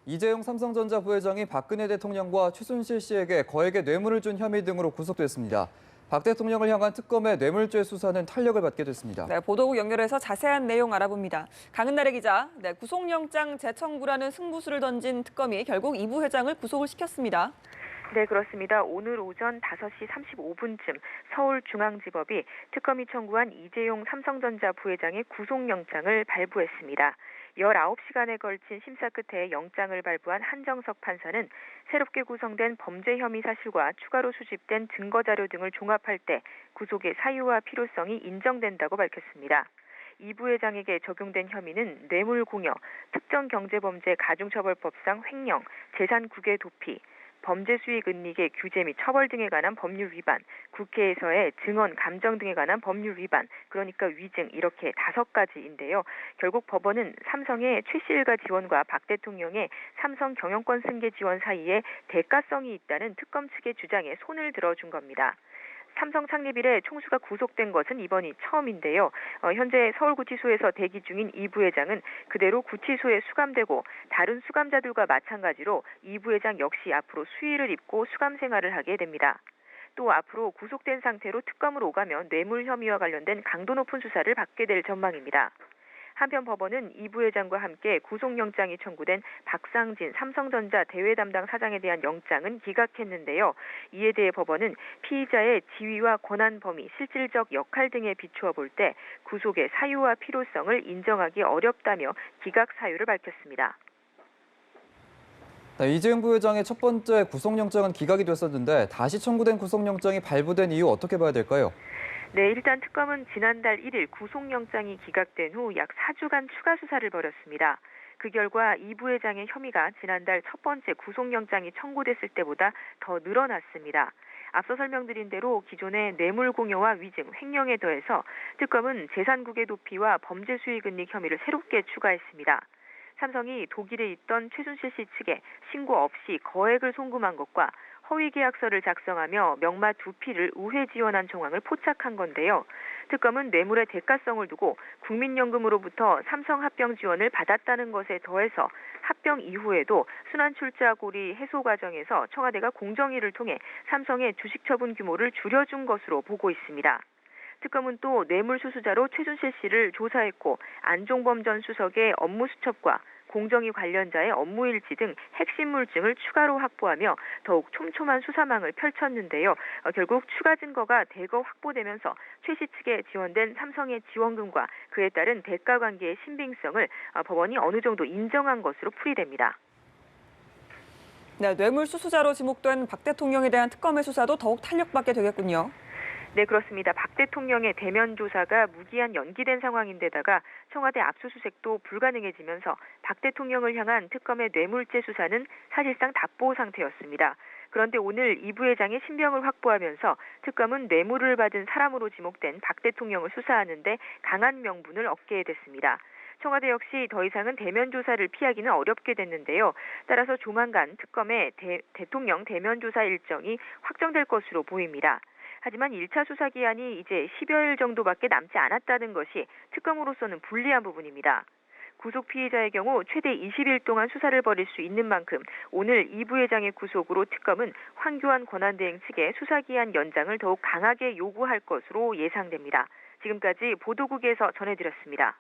이재용 삼성전자 부회장이 박근혜 대통령과 최순실 씨에게 거액의 뇌물을 준 혐의 등으로 구속됐습니다. 박 대통령을 향한 특검의 뇌물죄 수사는 탄력을 받게 됐습니다. 네, 보도국 연결해서 자세한 내용 알아봅니다. 강은나래 기자, 구속영장 재청구라는 승부수를 던진 특검이 결국 이 부회장을 구속을 시켰습니다. 네, 그렇습니다. 오늘 오전 5시 35분쯤 서울중앙지법이 특검이 청구한 이재용 삼성전자 부회장의 구속영장을 발부했습니다. 19시간에 걸친 심사 끝에 영장을 발부한 한정석 판사는 새롭게 구성된 범죄 혐의 사실과 추가로 수집된 증거자료 등을 종합할 때 구속의 사유와 필요성이 인정된다고 밝혔습니다. 이 부회장에게 적용된 혐의는 뇌물공여, 특정경제범죄 가중처벌법상 횡령, 재산국외 도피, 범죄수익은닉의 규제 및 처벌 등에 관한 법률 위반, 국회에서의 증언 감정 등에 관한 법률 위반, 그러니까 위증 이렇게 5가지인데요. 결국 법원은 삼성의 최씨 일가 지원과 박 대통령의 삼성 경영권 승계 지원 사이에 대가성이 있다는 특검 측의 주장에 손을 들어준 겁니다. 삼성 창립 이래 총수가 구속된 것은 이번이 처음인데요. 현재 서울구치소에서 대기 중인 이 부회장은 그대로 구치소에 수감되고 다른 수감자들과 마찬가지로 이 부회장 역시 앞으로 수의를 입고 수감 생활을 하게 됩니다. 또 앞으로 구속된 상태로 특검을 오가면 뇌물 혐의와 관련된 강도 높은 수사를 받게 될 전망입니다. 한편 법원은 이 부회장과 함께 구속영장이 청구된 박상진 삼성전자 대외 담당 사장에 대한 영장은 기각했는데요. 이에 대해 법원은 피의자의 지위와 권한 범위, 실질적 역할 등에 비추어 볼 때 구속의 사유와 필요성을 인정하기 어렵다며 기각 사유를 밝혔습니다. 네, 이재용 부회장의 첫 번째 구속영장은 기각이 됐었는데 다시 청구된 구속영장이 발부된 이유 어떻게 봐야 될까요? 네, 일단 특검은 지난달 1일 구속영장이 기각된 후 약 4주간 추가 수사를 벌였습니다. 그 결과 이 부회장의 혐의가 지난달 첫 번째 구속영장이 청구됐을 때보다 더 늘어났습니다. 앞서 설명드린 대로 기존의 뇌물공여와 위증, 횡령에 더해서 특검은 재산국외 도피와 범죄수익은닉 혐의를 새롭게 추가했습니다. 삼성이 독일에 있던 최순실 씨 측에 신고 없이 거액을 송금한 것과 허위 계약서를 작성하며 명마 2피를 우회 지원한 정황을 포착한 건데요. 특검은 뇌물의 대가성을 두고 국민연금으로부터 삼성 합병 지원을 받았다는 것에 더해서 합병 이후에도 순환출자 고리 해소 과정에서 청와대가 공정위를 통해 삼성의 주식 처분 규모를 줄여준 것으로 보고 있습니다. 특검은 또 뇌물수수자로 최순실 씨를 조사했고 안종범 전 수석의 업무 수첩과 공정위 관련자의 업무 일지 등 핵심 물증을 추가로 확보하며 더욱 촘촘한 수사망을 펼쳤는데요. 결국 추가 증거가 대거 확보되면서 최 씨 측에 지원된 삼성의 지원금과 그에 따른 대가 관계의 신빙성을 법원이 어느 정도 인정한 것으로 풀이됩니다. 네, 뇌물수수자로 지목된 박 대통령에 대한 특검의 수사도 더욱 탄력받게 되겠군요. 네, 그렇습니다. 박 대통령의 대면 조사가 무기한 연기된 상황인데다가 청와대 압수수색도 불가능해지면서 박 대통령을 향한 특검의 뇌물죄 수사는 사실상 답보 상태였습니다. 그런데 오늘 이 부회장의 신병을 확보하면서 특검은 뇌물을 받은 사람으로 지목된 박 대통령을 수사하는데 강한 명분을 얻게 됐습니다. 청와대 역시 더 이상은 대면 조사를 피하기는 어렵게 됐는데요. 따라서 조만간 특검의 대통령 대면 조사 일정이 확정될 것으로 보입니다. 하지만 1차 수사 기한이 이제 10여일 정도밖에 남지 않았다는 것이 특검으로서는 불리한 부분입니다. 구속 피의자의 경우 최대 20일 동안 수사를 벌일 수 있는 만큼 오늘 이 부회장의 구속으로 특검은 황교안 권한대행 측에 수사 기한 연장을 더욱 강하게 요구할 것으로 예상됩니다. 지금까지 보도국에서 전해드렸습니다.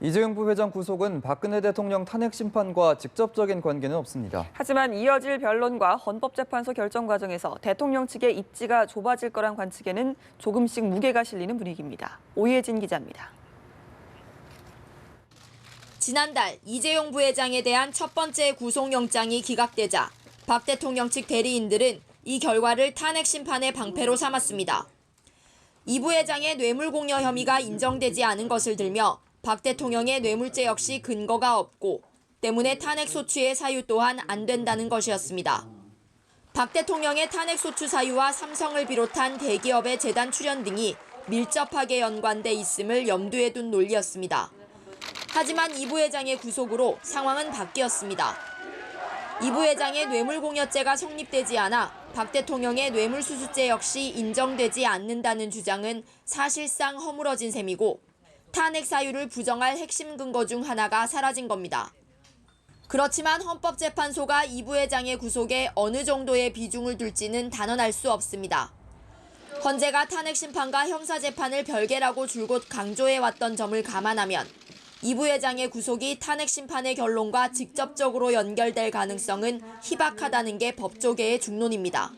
이재용 부회장 구속은 박근혜 대통령 탄핵 심판과 직접적인 관계는 없습니다. 하지만 이어질 변론과 헌법재판소 결정 과정에서 대통령 측의 입지가 좁아질 거란 관측에는 조금씩 무게가 실리는 분위기입니다. 오예진 기자입니다. 지난달 이재용 부회장에 대한 첫 번째 구속영장이 기각되자 박 대통령 측 대리인들은 이 결과를 탄핵 심판의 방패로 삼았습니다. 이 부회장의 뇌물공여 혐의가 인정되지 않은 것을 들며 박 대통령의 뇌물죄 역시 근거가 없고 때문에 탄핵 소추의 사유 또한 안 된다는 것이었습니다. 박 대통령의 탄핵 소추 사유와 삼성을 비롯한 대기업의 재단 출연 등이 밀접하게 연관돼 있음을 염두에 둔 논리였습니다. 하지만 이 부회장의 구속으로 상황은 바뀌었습니다. 이 부회장의 뇌물공여죄가 성립되지 않아 박 대통령의 뇌물수수죄 역시 인정되지 않는다는 주장은 사실상 허물어진 셈이고 탄핵 사유를 부정할 핵심 근거 중 하나가 사라진 겁니다. 그렇지만 헌법재판소가 이 부회장의 구속에 어느 정도의 비중을 둘지는 단언할 수 없습니다. 헌재가 탄핵 심판과 형사 재판을 별개라고 줄곧 강조해왔던 점을 감안하면 이 부회장의 구속이 탄핵 심판의 결론과 직접적으로 연결될 가능성은 희박하다는 게 법조계의 중론입니다.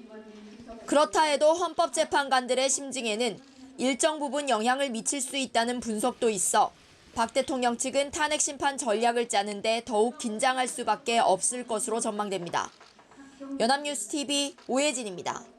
그렇다 해도 헌법재판관들의 심증에는 일정 부분 영향을 미칠 수 있다는 분석도 있어 박 대통령 측은 탄핵 심판 전략을 짜는데 더욱 긴장할 수밖에 없을 것으로 전망됩니다. 연합뉴스 TV 오혜진입니다.